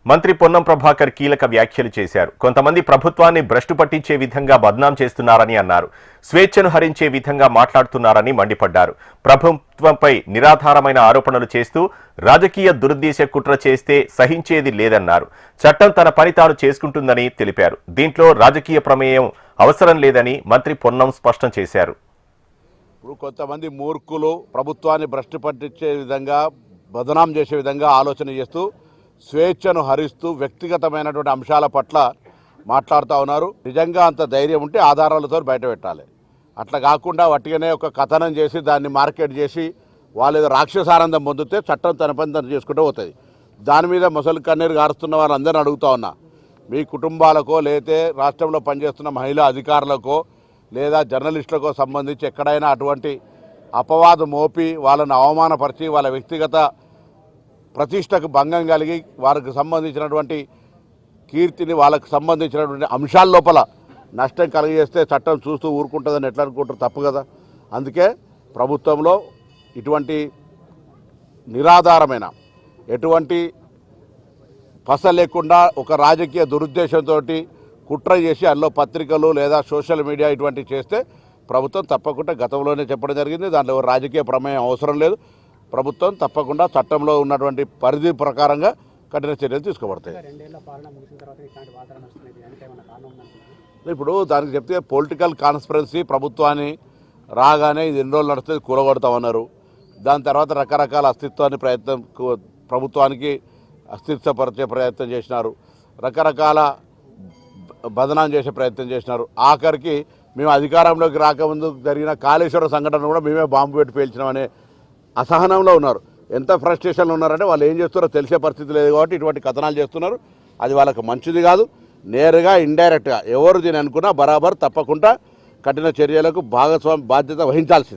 మంత్రి పొన్నం ప్రభాకర్ కీలక వ్యాఖ్యలు చేశారు. కొంతమంది ప్రభుత్వాన్ని భ్రష్టు పట్టించే విధంగా బద్నాం చేస్తున్నారని అన్నారు. స్వేచ్ఛను హరించే విధంగా మాట్లాడుతున్నారని మండిపడ్డారు. ప్రభుత్వంపై నిరాధారమైన ఆరోపణలు చేస్తూ రాజకీయ దురుద్దేశ కుట్ర చేస్తే సహించేది లేదన్నారు. చట్టం తన పని తాను చేసుకుంటుందని తెలిపారు. దీంట్లో రాజకీయ ప్రమేయం అవసరం లేదని మంత్రి పొన్నం స్పష్టం చేశారు. ఇప్పుడు కొంతమంది మూర్ఖులు ప్రభుత్వాన్ని భ్రష్టు పట్టించే విధంగా బదనాం చేసే విధంగా ఆలోచన చేస్తూ స్వేచ్ఛను హరిస్తూ వ్యక్తిగతమైనటువంటి అంశాల పట్ల మాట్లాడుతూ ఉన్నారు. నిజంగా అంత ధైర్యం ఉంటే ఆధారాలతో బయట పెట్టాలి. అట్లా కాకుండా వట్టిగానే ఒక కథనం చేసి దాన్ని మార్కెట్ చేసి వాళ్ళు ఏదో రాక్షసానందం పొందితే చట్టం తన పని తను చేసుకుంటూ పోతుంది. దాని మీద ముసలి కన్నీరు గారుస్తున్న వాళ్ళందరినీ అడుగుతూ ఉన్నా, మీ కుటుంబాలకో లేతే రాష్ట్రంలో పనిచేస్తున్న మహిళా అధికారులకో లేదా జర్నలిస్టులకో సంబంధించి ఎక్కడైనా అటువంటి అపవాదం మోపి వాళ్ళను అవమానపరిచి వాళ్ళ వ్యక్తిగత ప్రతిష్టకు భంగం కలిగి వారికి సంబంధించినటువంటి కీర్తిని వాళ్ళకు సంబంధించినటువంటి అంశాల లోపల నష్టం కలిగజేస్తే చట్టం చూస్తూ ఊరుకుంటుందని ఎట్లా అనుకుంటారు? తప్పు కదా. అందుకే ప్రభుత్వంలో ఇటువంటి నిరాధారమైన ఎటువంటి పస లేకుండా ఒక రాజకీయ దురుద్దేశంతో కుట్ర చేసి అందులో పత్రికలు లేదా సోషల్ మీడియా ఇటువంటివి చేస్తే ప్రభుత్వం తప్పకుండా గతంలోనే చెప్పడం జరిగింది. దాంట్లో రాజకీయ ప్రమేయం అవసరం లేదు. ప్రభుత్వం తప్పకుండా చట్టంలో ఉన్నటువంటి పరిధి ప్రకారంగా కఠిన చర్యలు తీసుకోబడతాయి. ఇప్పుడు దానికి చెప్తే పొలిటికల్ కాన్స్పిరెన్సీ ప్రభుత్వాన్ని రాగానే ఇది ఎన్ని రోజులు నడుస్తుంది కూలగొడతామన్నారు. దాని తర్వాత రకరకాల అస్తిత్వాన్ని ప్రభుత్వానికి అస్తిత్వపరిచే ప్రయత్నం చేసినారు. రకరకాల బదనాం చేసే ప్రయత్నం చేసినారు. ఆఖరికి మేము అధికారంలోకి రాకముందు జరిగిన కాళేశ్వరం సంఘటన కూడా మేమే బాంబు పెట్టి పేల్చినామనే అసహనంలో ఉన్నారు. ఎంత ఫ్రస్ట్రేషన్లో ఉన్నారంటే వాళ్ళు ఏం చేస్తారో తెలిసే పరిస్థితి లేదు కాబట్టి ఇటువంటి కథనాలు చేస్తున్నారు. అది వాళ్ళకి మంచిది కాదు. నేరుగా ఇండైరెక్ట్గా ఎవరు దీని అనుకున్నా బరాబర్ తప్పకుండా కఠిన చర్యలకు బాధ్యత వహించాల్సింది.